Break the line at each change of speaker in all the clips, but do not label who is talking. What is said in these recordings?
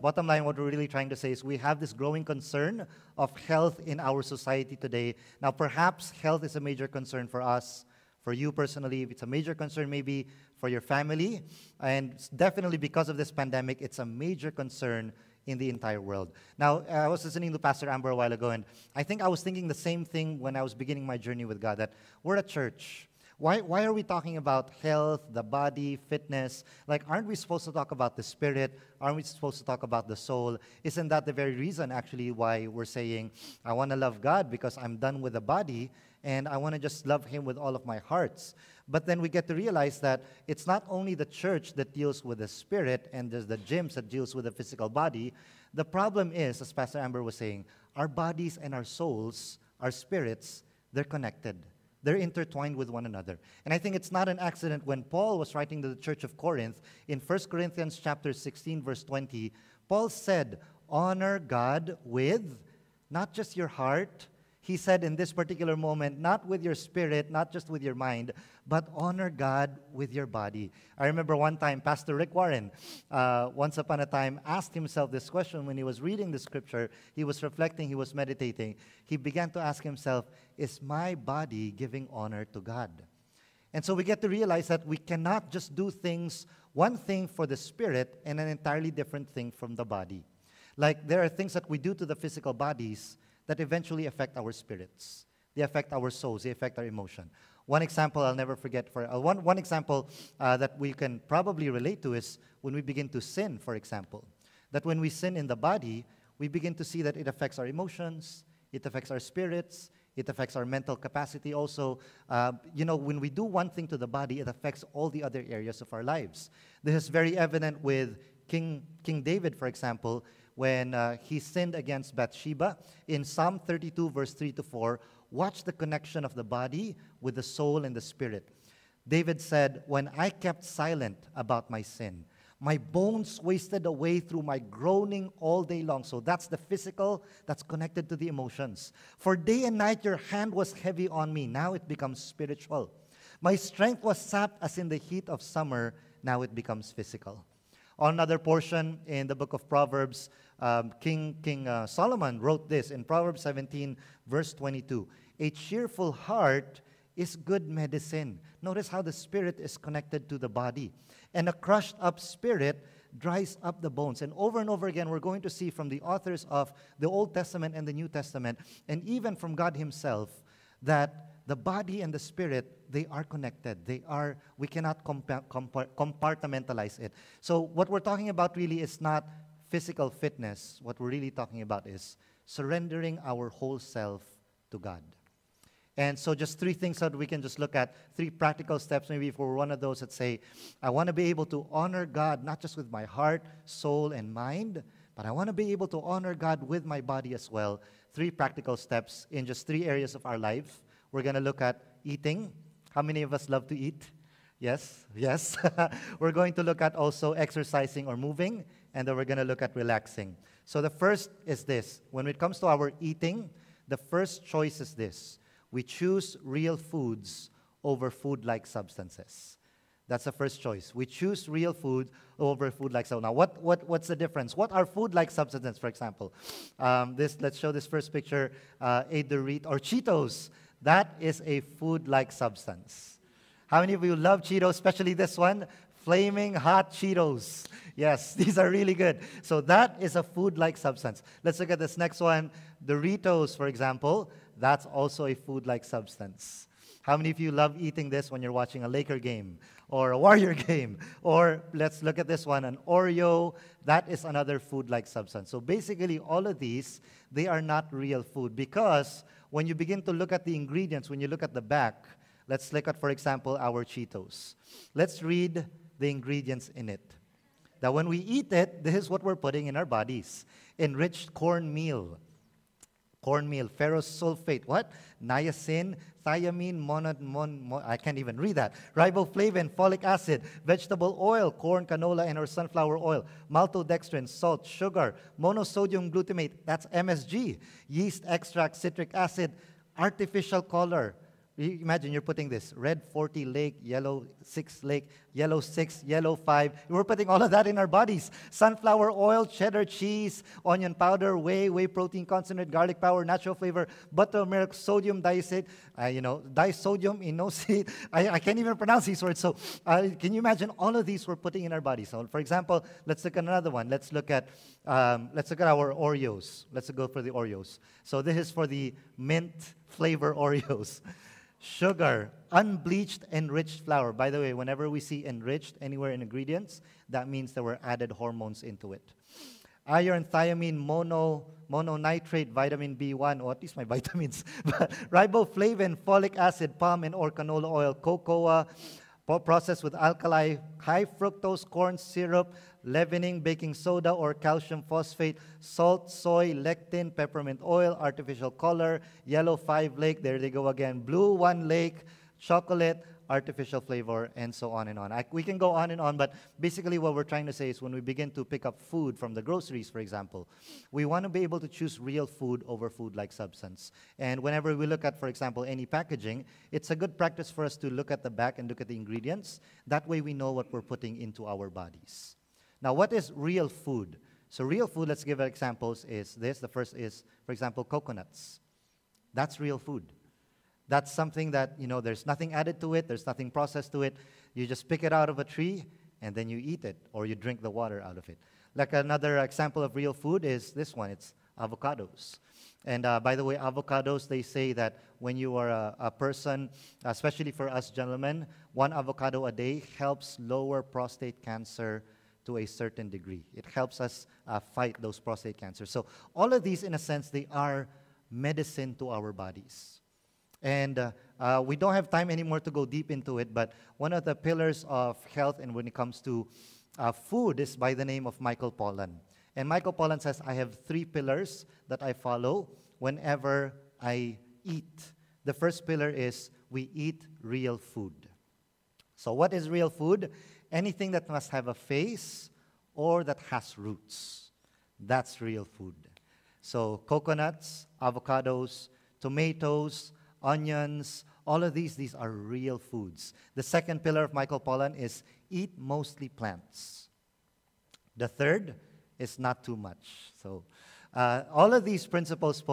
bottom line, what we're really trying to say is we have this growing concern of health in our society today. Now, perhaps health is a major concern for us, for you personally. It's a major concern maybe for your family. And definitely because of this pandemic, it's a major concern in the entire world. Now, I was listening to Pastor Amber a while ago, and I think I was thinking the same thing when I was beginning my journey with God, that we're a church. Why are we talking about health, the body, fitness? Like, aren't we supposed to talk about the spirit? Aren't we supposed to talk about the soul? Isn't that the very reason, actually, why we're saying, I want to love God because I'm done with the body, and I want to just love Him with all of my hearts? But then we get to realize that it's not only the church that deals with the spirit, and there's the gyms that deals with the physical body. The problem is, as Pastor Amber was saying, our bodies and our souls, our spirits, they're connected. They're intertwined with one another. And I think it's not an accident when Paul was writing to the church of Corinth, in 1 Corinthians chapter 16, verse 20, Paul said, honor God with not just your heart. He said in this particular moment, not with your spirit, not just with your mind, but honor God with your body. I remember one time, Pastor Rick Warren, once upon a time, asked himself this question when he was reading the scripture. He was reflecting, he was meditating. He began to ask himself, is my body giving honor to God? And so we get to realize that we cannot just do things, one thing for the spirit and an entirely different thing from the body. Like there are things that we do to the physical bodies that eventually affect our spirits. They affect our souls. They affect our emotion. One example I'll never forget, one example that we can probably relate to is when we begin to sin, for example. That when we sin in the body, we begin to see that it affects our emotions, it affects our spirits, it affects our mental capacity also. When we do one thing to the body, it affects all the other areas of our lives. This is very evident with King David, for example, when he sinned against Bathsheba. In Psalm 32, verse 3 to 4, watch the connection of the body with the soul and the spirit. David said, when I kept silent about my sin, my bones wasted away through my groaning all day long. So that's the physical, that's connected to the emotions. For day and night your hand was heavy on me. Now it becomes spiritual. My strength was sapped as in the heat of summer. Now it becomes physical. On another portion in the book of Proverbs, King Solomon wrote this in Proverbs 17, verse 22. A cheerful heart is good medicine. Notice how the spirit is connected to the body. And a crushed up spirit dries up the bones. And over again, we're going to see from the authors of the Old Testament and the New Testament, and even from God Himself, that the body and the spirit, they are connected. We cannot compartmentalize it. So what we're talking about really is not physical fitness. What we're really talking about is surrendering our whole self to God. And so just three things that we can just look at, three practical steps maybe for one of those that say, I want to be able to honor God, not just with my heart, soul, and mind, but I want to be able to honor God with my body as well. Three practical steps in just three areas of our life. We're going to look at eating. How many of us love to eat? Yes. We're going to look at also exercising or moving, and then we're going to look at relaxing. So the first is this. When it comes to our eating, the first choice is this. We choose real foods over food-like substances. That's the first choice. We choose real food over food-like substances. Now, what's the difference? What are food-like substances, for example? Let's show this first picture. A Dorito or Cheetos. That is a food-like substance. How many of you love Cheetos, especially this one? Flaming hot Cheetos. Yes, these are really good. So that is a food-like substance. Let's look at this next one. Doritos, for example. That's also a food-like substance. How many of you love eating this when you're watching a Laker game or a Warrior game? Or let's look at this one, an Oreo. That is another food-like substance. So basically, all of these, they are not real food because when you begin to look at the ingredients, when you look at the back, let's look at, for example, our Cheetos. Let's read the ingredients in it. That when we eat it, this is what we're putting in our bodies. Enriched cornmeal, ferrous sulfate, what? Niacin, thiamine, I can't even read that. Riboflavin, folic acid, vegetable oil, corn, canola, and or sunflower oil, maltodextrin, salt, sugar, monosodium glutamate, that's MSG, yeast extract, citric acid, artificial color, Imagine you're putting this red 40 lake, yellow 6 lake, yellow 6, yellow 5. We're putting all of that in our bodies. Sunflower oil, cheddar cheese, onion powder, whey protein concentrate, garlic powder, natural flavor, buttermilk, sodium diacid, disodium inosite. I can't even pronounce these words. So can you imagine all of these we're putting in our bodies? So for example, let's look at another one. Let's look at our Oreos. Let's go for the Oreos. So this is for the mint flavor Oreos. Sugar, unbleached, enriched flour. By the way, whenever we see enriched anywhere in ingredients, that means there were added hormones into it. Iron, thiamine, mononitrate, vitamin B1, or at least my vitamins, riboflavin, folic acid, palm and or canola oil, cocoa, processed with alkali, high fructose corn syrup, leavening, baking soda or calcium phosphate, salt, soy, lectin, peppermint oil, artificial color, yellow 5 lake, there they go again, blue 1 lake, chocolate, artificial flavor, and so on and on. We can go on and on, but basically what we're trying to say is when we begin to pick up food from the groceries, for example, we want to be able to choose real food over food-like substance. And whenever we look at, for example, any packaging, it's a good practice for us to look at the back and look at the ingredients. That way we know what we're putting into our bodies. Now, what is real food? So real food, let's give examples, is this. The first is, for example, coconuts. That's real food. That's something that, there's nothing added to it, there's nothing processed to it. You just pick it out of a tree, and then you eat it, or you drink the water out of it. Like another example of real food is this one. It's avocados. And by the way, avocados, they say that when you are a person, especially for us gentlemen, 1 avocado a day helps lower prostate cancer to a certain degree. It helps us fight those prostate cancers. So all of these, in a sense, they are medicine to our bodies. And we don't have time anymore to go deep into it, but one of the pillars of health and when it comes to food is by the name of Michael Pollan. And Michael Pollan says, I have 3 pillars that I follow whenever I eat. The first pillar is we eat real food. So what is real food? Anything that must have a face or that has roots. That's real food. So coconuts, avocados, tomatoes, onions, all of these are real foods. The second pillar of Michael Pollan is eat mostly plants. The third is not too much. So all of these principles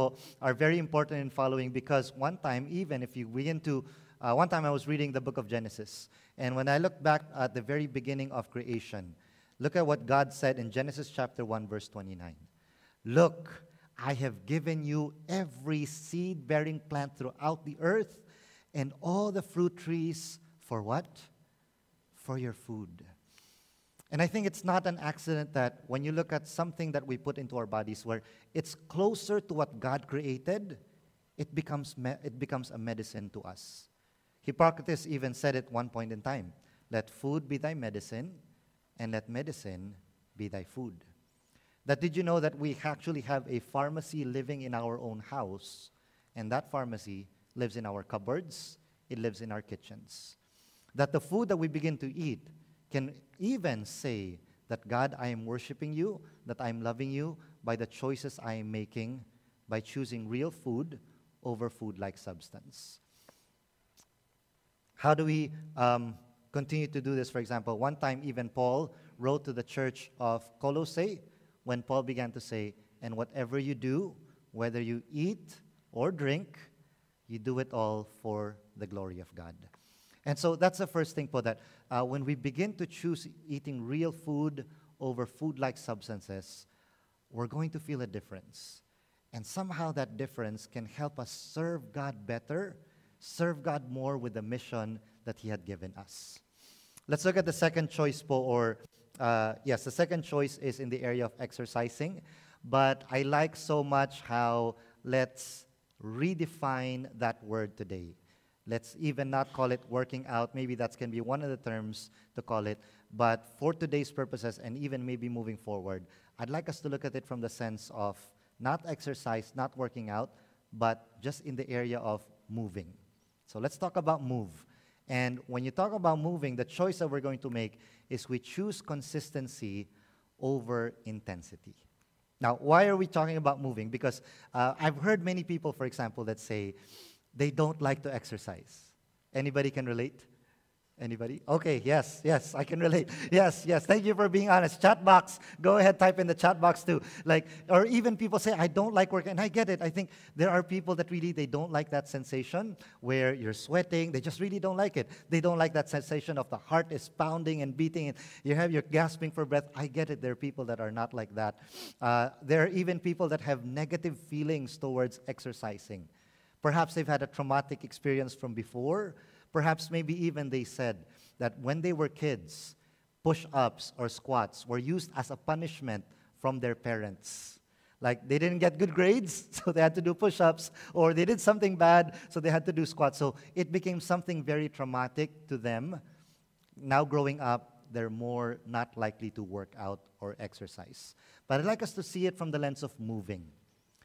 are very important in following because one time, even if you begin to, one time I was reading the book of Genesis, and when I look back at the very beginning of creation, look at what God said in Genesis chapter 1, verse 29. Look, I have given you every seed-bearing plant throughout the earth and all the fruit trees for what? For your food. And I think it's not an accident that when you look at something that we put into our bodies where it's closer to what God created, it becomes a medicine to us. Hippocrates even said at one point in time, let food be thy medicine, and let medicine be thy food. That did you know that we actually have a pharmacy living in our own house, and that pharmacy lives in our cupboards, it lives in our kitchens. That the food that we begin to eat can even say that, God, I am worshiping you, that I am loving you by the choices I am making by choosing real food over food-like substance. How do we continue to do this? For example, one time even Paul wrote to the church of Colossae when Paul began to say, and whatever you do, whether you eat or drink, you do it all for the glory of God. And so that's the first thing for that. When we begin to choose eating real food over food-like substances, we're going to feel a difference. And somehow that difference can help us serve God better, serve God more with the mission that He had given us. Let's look at the second choice the second choice is in the area of exercising. But I like so much how let's redefine that word today. Let's even not call it working out. Maybe that can be one of the terms to call it. But for today's purposes and even maybe moving forward, I'd like us to look at it from the sense of not exercise, not working out, but just in the area of moving. So let's talk about move. And when you talk about moving, the choice that we're going to make is we choose consistency over intensity. Now, why are we talking about moving? Because I've heard many people, for example, that say, They don't like to exercise. Anybody can relate? Anybody? Okay, yes, yes, I can relate. Yes, yes, thank you for being honest. Chat box, go ahead, type in the chat box too. Like, or even people say, I don't like work, and I get it. I think there are people that really, they don't like that sensation where you're sweating. They just really don't like it. They don't like that sensation of the heart is pounding and beating, and you're gasping for breath. I get it. There are people that are not like that. There are even people that have negative feelings towards exercising. Perhaps they've had a traumatic experience from before. Perhaps maybe even they said that when they were kids, push-ups or squats were used as a punishment from their parents. Like they didn't get good grades, so they had to do push-ups, or they did something bad, so they had to do squats. So it became something very traumatic to them. Now growing up, they're more not likely to work out or exercise. But I'd like us to see it from the lens of moving.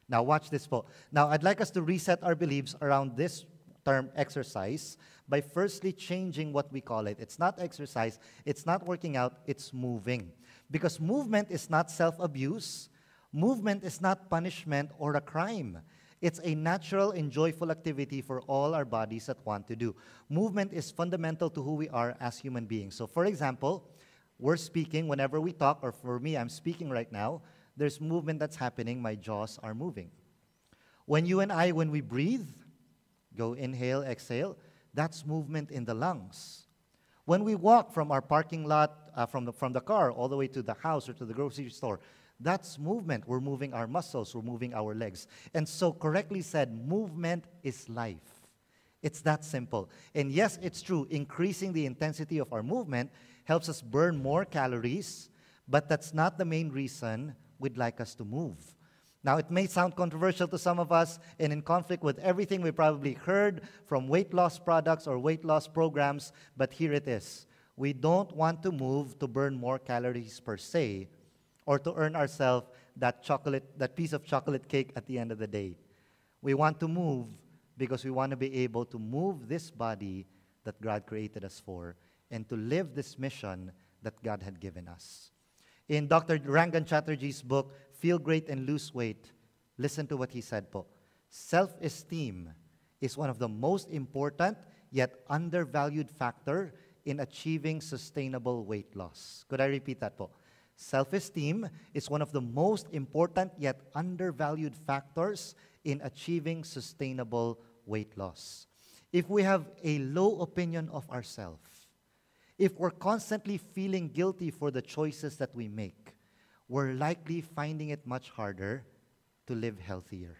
Now watch this po. Now I'd like us to reset our beliefs around this term exercise by firstly changing what we call it. It's not exercise, it's not working out, it's moving. Because movement is not self-abuse, movement is not punishment or a crime. It's a natural and joyful activity for all our bodies that want to do. Movement is fundamental to who we are as human beings. So for example, we're speaking whenever we talk, or for me, I'm speaking right now, there's movement that's happening, my jaws are moving. When you and I, when we breathe, go inhale, exhale, that's movement in the lungs. When we walk from our parking lot, from the car all the way to the house or to the grocery store, that's movement. We're moving our muscles, we're moving our legs. And so correctly said, movement is life. It's that simple. And yes, it's true, increasing the intensity of our movement helps us burn more calories, but that's not the main reason we'd like us to move. Now, it may sound controversial to some of us and in conflict with everything we probably heard from weight loss products or weight loss programs, but here it is. We don't want to move to burn more calories per se or to earn ourselves that piece of chocolate cake at the end of the day. We want to move because we want to be able to move this body that God created us for and to live this mission that God had given us. In Dr. Rangan Chatterjee's book, Feel Great and Lose Weight, listen to what he said po. Self-esteem is one of the most important yet undervalued factor in achieving sustainable weight loss. Could I repeat that po? Self-esteem is one of the most important yet undervalued factors in achieving sustainable weight loss. If we have a low opinion of ourselves, if we're constantly feeling guilty for the choices that we make, we're likely finding it much harder to live healthier.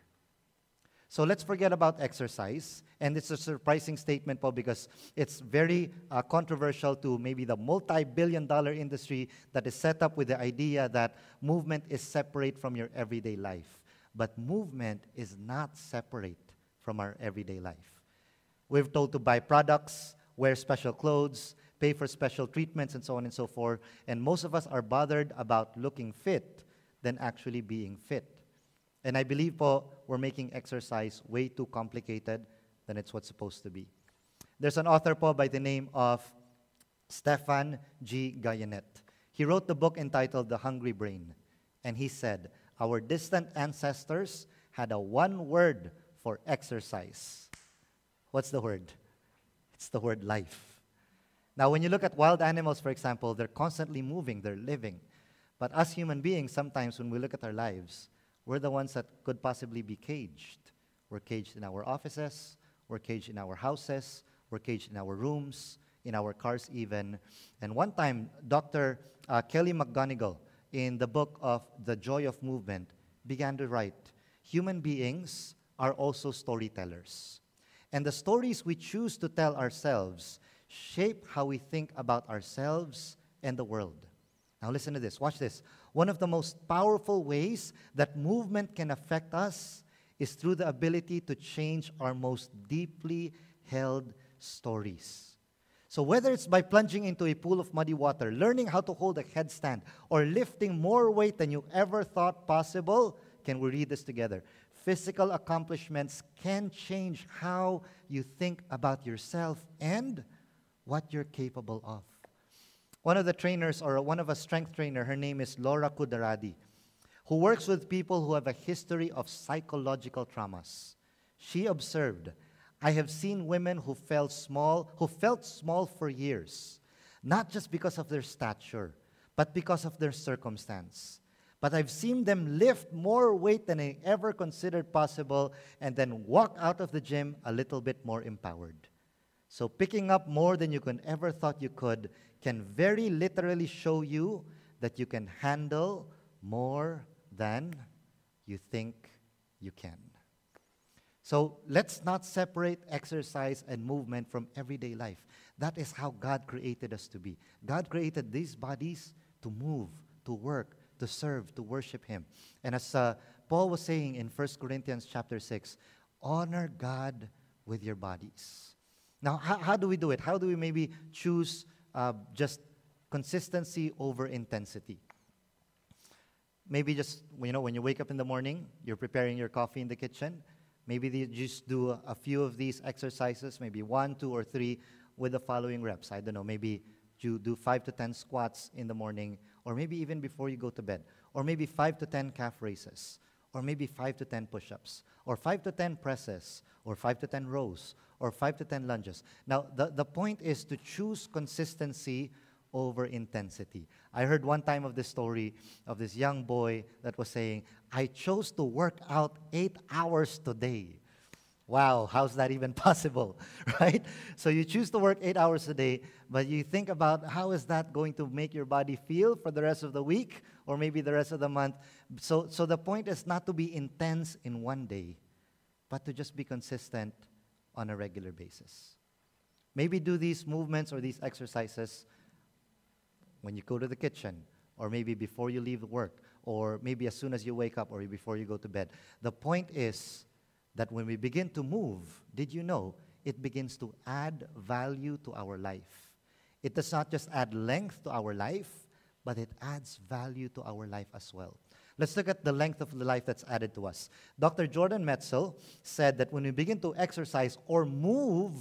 So let's forget about exercise. And it's a surprising statement po because it's very controversial to maybe the multi-billion-dollar industry that is set up with the idea that movement is separate from your everyday life. But movement is not separate from our everyday life. We're told to buy products, wear special clothes, pay for special treatments, and so on and so forth. And most of us are bothered about looking fit than actually being fit. And I believe po, we're making exercise way too complicated than it's what's supposed to be. There's an author po by the name of Stefan G. Gayanet. He wrote the book entitled The Hungry Brain. And he said, our distant ancestors had a one word for exercise. What's the word? It's the word life. Now, when you look at wild animals, for example, they're constantly moving, they're living. But us human beings, sometimes when we look at our lives, we're the ones that could possibly be caged. We're caged in our offices, we're caged in our houses, we're caged in our rooms, in our cars even. And one time, Dr. Kelly McGonigal, in the book of The Joy of Movement, began to write, human beings are also storytellers. And the stories we choose to tell ourselves shape how we think about ourselves and the world. Now listen to this, watch this. One of the most powerful ways that movement can affect us is through the ability to change our most deeply held stories. So whether it's by plunging into a pool of muddy water, learning how to hold a headstand, or lifting more weight than you ever thought possible, can we read this together? Physical accomplishments can change how you think about yourself and what you're capable of. One of the trainers, or one of a strength trainer, her name is Laura Kudaradi, who works with people who have a history of psychological traumas. She observed, I have seen women who felt small for years, not just because of their stature, but because of their circumstance. But I've seen them lift more weight than I ever considered possible and then walk out of the gym a little bit more empowered. So picking up more than you can ever thought you could can very literally show you that you can handle more than you think you can. So let's not separate exercise and movement from everyday life. That is how God created us to be. God created these bodies to move, to work, to serve, to worship Him. And as Paul was saying in 1 Corinthians chapter 6, honor God with your bodies. Now, how do we do it? How do we maybe choose just consistency over intensity? Maybe just, when you wake up in the morning, you're preparing your coffee in the kitchen. Maybe you just do a few of these exercises, maybe 1, 2, or 3 with the following reps. I don't know, maybe you do 5 to 10 squats in the morning, or maybe even before you go to bed, or maybe 5 to 10 calf raises, or maybe 5 to 10 push-ups, or 5 to 10 presses, or 5 to 10 rows, or 5 to 10 lunges. Now, the point is to choose consistency over intensity. I heard one time of this story of this young boy that was saying, I chose to work out 8 hours today. Wow, how's that even possible, right? So you choose to work 8 hours a day, but you think about how is that going to make your body feel for the rest of the week or maybe the rest of the month. So the point is not to be intense in one day, but to just be consistent on a regular basis. Maybe do these movements or these exercises when you go to the kitchen, or maybe before you leave work, or maybe as soon as you wake up, or before you go to bed. The point is that when we begin to move, did you know, it begins to add value to our life. It does not just add length to our life, but it adds value to our life as well. Let's look at the length of the life that's added to us. Dr. Jordan Metzel said that when we begin to exercise or move,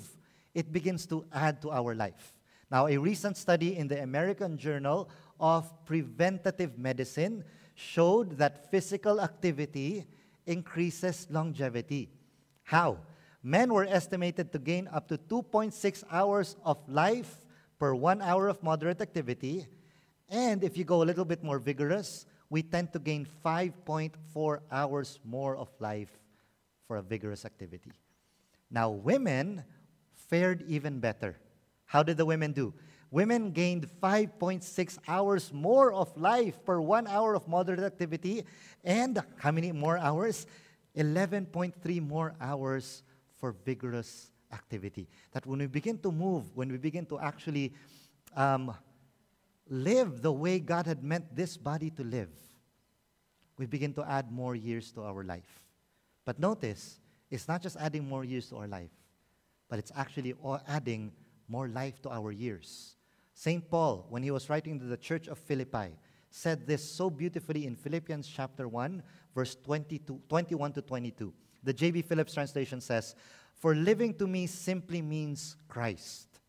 it begins to add to our life. Now, a recent study in the American Journal of Preventative Medicine showed that physical activity increases longevity. How? Men were estimated to gain up to 2.6 hours of life per 1 hour of moderate activity. And if you go a little bit more vigorous, we tend to gain 5.4 hours more of life for a vigorous activity. Now, women fared even better. How did the women do? Women gained 5.6 hours more of life per 1 hour of moderate activity. And how many more hours? 11.3 more hours for vigorous activity. That when we begin to move, when we begin to actually live the way God had meant this body to live, we begin to add more years to our life. But notice, it's not just adding more years to our life, but it's actually adding more life to our years. St. Paul, when he was writing to the church of Philippi, said this so beautifully in Philippians chapter 1, verse 21 to 22. The J.B. Phillips translation says, "For living to me simply means Christ.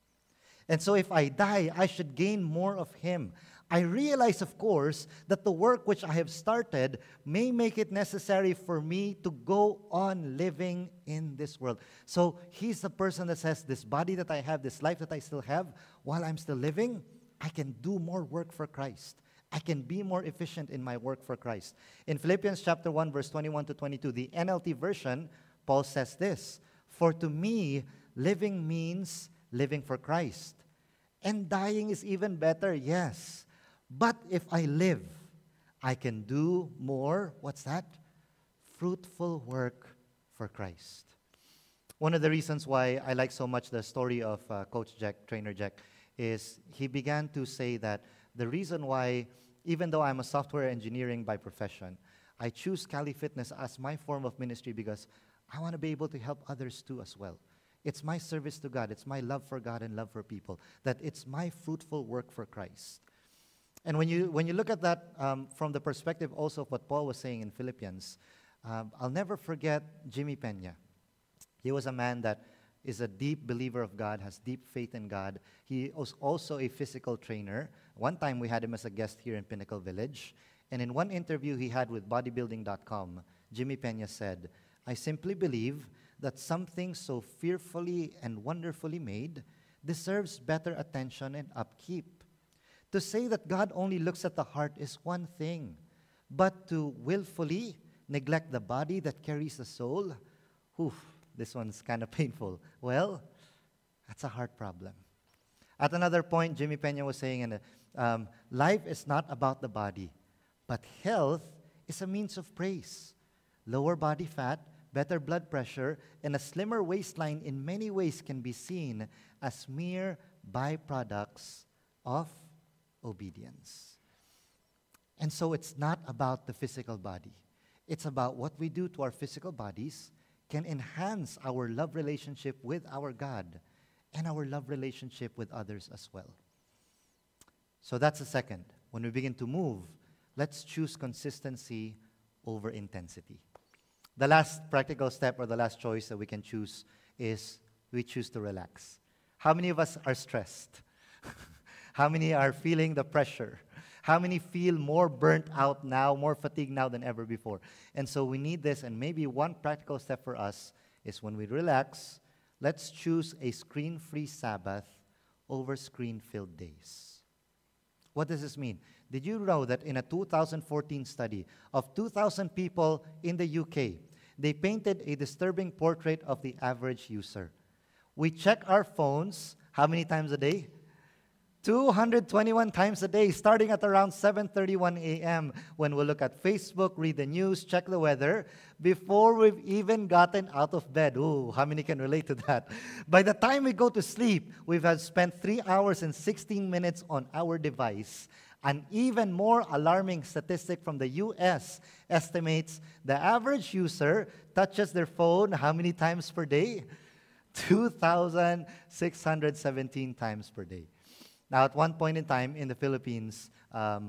And so if I die, I should gain more of Him. I realize, of course, that the work which I have started may make it necessary for me to go on living in this world." So he's the person that says, this body that I have, this life that I still have, while I'm still living, I can do more work for Christ. I can be more efficient in my work for Christ. In Philippians chapter 1, verse 21 to 22, the NLT version, Paul says this, "For to me, living means living for Christ. And dying is even better, yes. But if I live, I can do more," what's that? "Fruitful work for Christ." One of the reasons why I like so much the story of Coach Jack, Trainer Jack, is he began to say that the reason why, even though I'm a software engineering by profession, I choose Cali Fitness as my form of ministry because I want to be able to help others too as well. It's my service to God. It's my love for God and love for people. That it's my fruitful work for Christ. And when you look at that from the perspective also of what Paul was saying in Philippians, I'll never forget Jimmy Peña. He was a man that is a deep believer of God, has deep faith in God. He was also a physical trainer. One time we had him as a guest here in Pinnacle Village. And in one interview he had with bodybuilding.com, Jimmy Peña said, "I simply believe that something so fearfully and wonderfully made deserves better attention and upkeep. To say that God only looks at the heart is one thing, but to willfully neglect the body that carries the soul, this one's kind of painful. Well, that's a heart problem. At another point, Jimmy Pena was saying, life is not about the body, but health is a means of praise. Lower body fat, better blood pressure, and a slimmer waistline in many ways can be seen as mere byproducts of obedience. And so it's not about the physical body. It's about what we do to our physical bodies can enhance our love relationship with our God and our love relationship with others as well. So that's the second. When we begin to move, let's choose consistency over intensity. The last practical step or the last choice that we can choose is we choose to relax. How many of us are stressed? How many are feeling the pressure? How many feel more burnt out now, more fatigued now than ever before? And so we need this, and maybe one practical step for us is when we relax, let's choose a screen-free Sabbath over screen-filled days. What does this mean? Did you know that in a 2014 study of 2,000 people in the UK, they painted a disturbing portrait of the average user? We check our phones how many times a day? 221 times a day, starting at around 7:31 a.m. when we look at Facebook, read the news, check the weather, before we've even gotten out of bed. Ooh, how many can relate to that? By the time we go to sleep, we've spent 3 hours and 16 minutes on our device. An even more alarming statistic from the US estimates the average user touches their phone how many times per day? 2,617 times per day. Now, at one point in time in the Philippines, a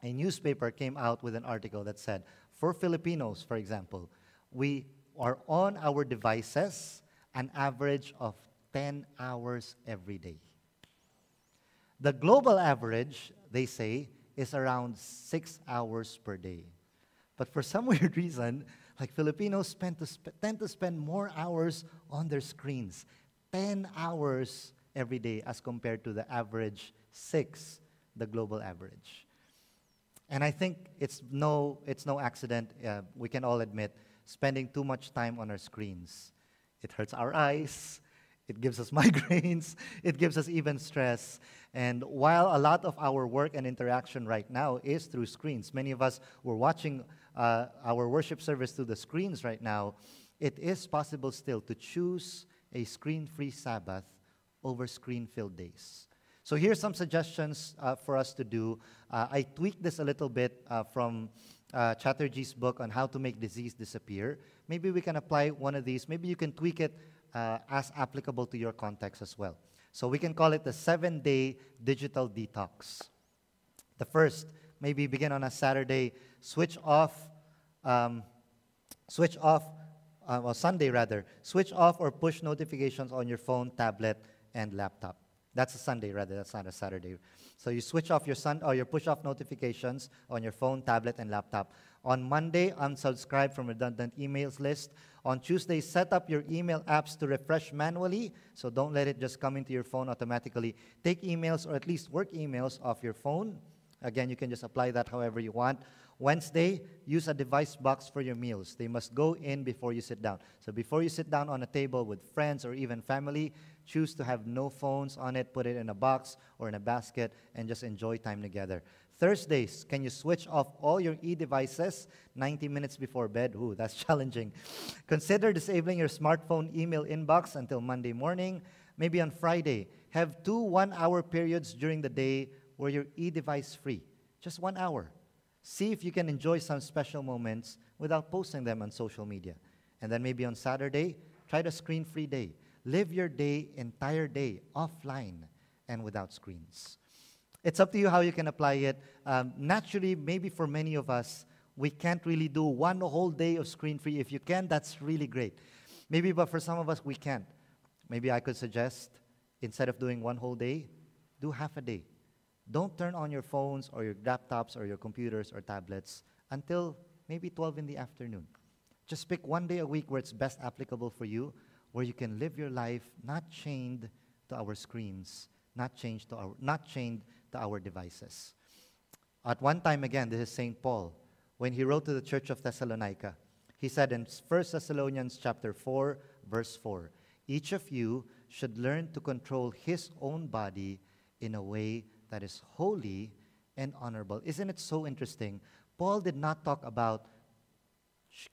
newspaper came out with an article that said, for Filipinos, for example, we are on our devices an average of 10 hours every day. The global average, they say, is around 6 hours per day. But for some weird reason, like Filipinos tend to spend more hours on their screens, 10 hours every day as compared to the average 6, the global average. And I think it's no accident, we can all admit, spending too much time on our screens. It hurts our eyes, it gives us migraines, it gives us even stress. And while a lot of our work and interaction right now is through screens, many of us were watching our worship service through the screens right now, it is possible still to choose a screen-free Sabbath over screen-filled days. So here's some suggestions for us to do. I tweaked this a little bit from Chatterjee's book on how to make disease disappear. Maybe we can apply one of these. Maybe you can tweak it as applicable to your context as well. So we can call it the 7-day digital detox. The first, maybe begin on a Saturday, switch off Sunday rather, switch off or push notifications on your phone, tablet, and laptop. That's a Sunday rather, that's not a Saturday. So you switch off your push off notifications on your phone, tablet, and laptop. On Monday, unsubscribe from redundant emails list. On Tuesday, set up your email apps to refresh manually, so don't let it just come into your phone automatically. Take emails, or at least work emails, off your phone. Again, you can just apply that however you want. Wednesday, use a device box for your meals. They must go in before you sit down. So before you sit down on a table with friends or even family, choose to have no phones on it, put it in a box or in a basket, and just enjoy time together. Thursdays, can you switch off all your e-devices 90 minutes before bed? Ooh, that's challenging. Consider disabling your smartphone email inbox until Monday morning. Maybe on Friday, have 2 one-hour periods during the day where you're e-device free. Just 1 hour. See if you can enjoy some special moments without posting them on social media. And then maybe on Saturday, try the screen-free day. Live your entire day offline and without screens. It's up to you how you can apply it. Naturally, maybe for many of us, we can't really do 1 whole day of screen-free. If you can, that's really great. Maybe, but for some of us, we can't. Maybe I could suggest, instead of doing 1 whole day, do half a day. Don't turn on your phones or your laptops or your computers or tablets until maybe 12 in the afternoon. Just pick one day a week where it's best applicable for you, where you can live your life not chained to our screens, not chained to our devices. At one time, again, this is St. Paul, when he wrote to the church of Thessalonica, he said in 1 Thessalonians chapter 4, verse 4, each of you should learn to control his own body in a way that is holy and honorable. Isn't it so interesting? Paul did not talk about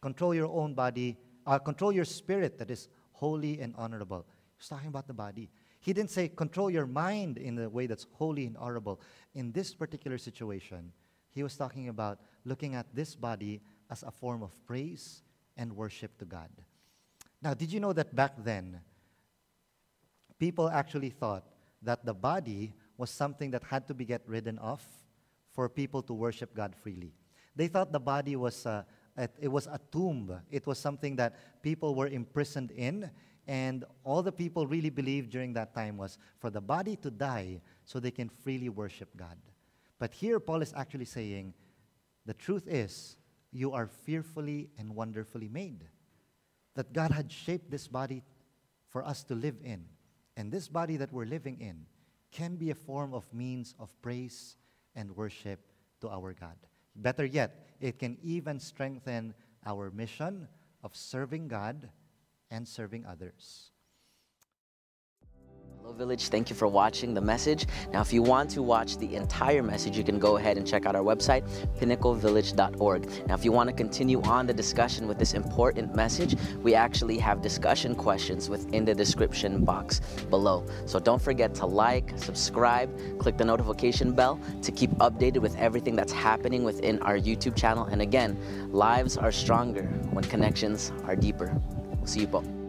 control your own body, control your spirit that is holy and honorable. He's talking about the body. He didn't say control your mind in a way that's holy and honorable. In this particular situation, he was talking about looking at this body as a form of praise and worship to God. Now, did you know that back then, people actually thought that the body was something that had to be get ridden of for people to worship God freely? They thought the body was it was a tomb. It was something that people were imprisoned in, and all the people really believed during that time was for the body to die so they can freely worship God. But here Paul is actually saying, the truth is, you are fearfully and wonderfully made. That God had shaped this body for us to live in. And this body that we're living in can be a form of means of praise and worship to our God. Better yet, it can even strengthen our mission of serving God and serving others.
Hello Village, thank you for watching the message. Now if you want to watch the entire message, you can go ahead and check out our website, pinnaclevillage.org. Now if you want to continue on the discussion with this important message, we actually have discussion questions within the description box below. So don't forget to like, subscribe, click the notification bell to keep updated with everything that's happening within our YouTube channel. And again, lives are stronger when connections are deeper. We'll see you both.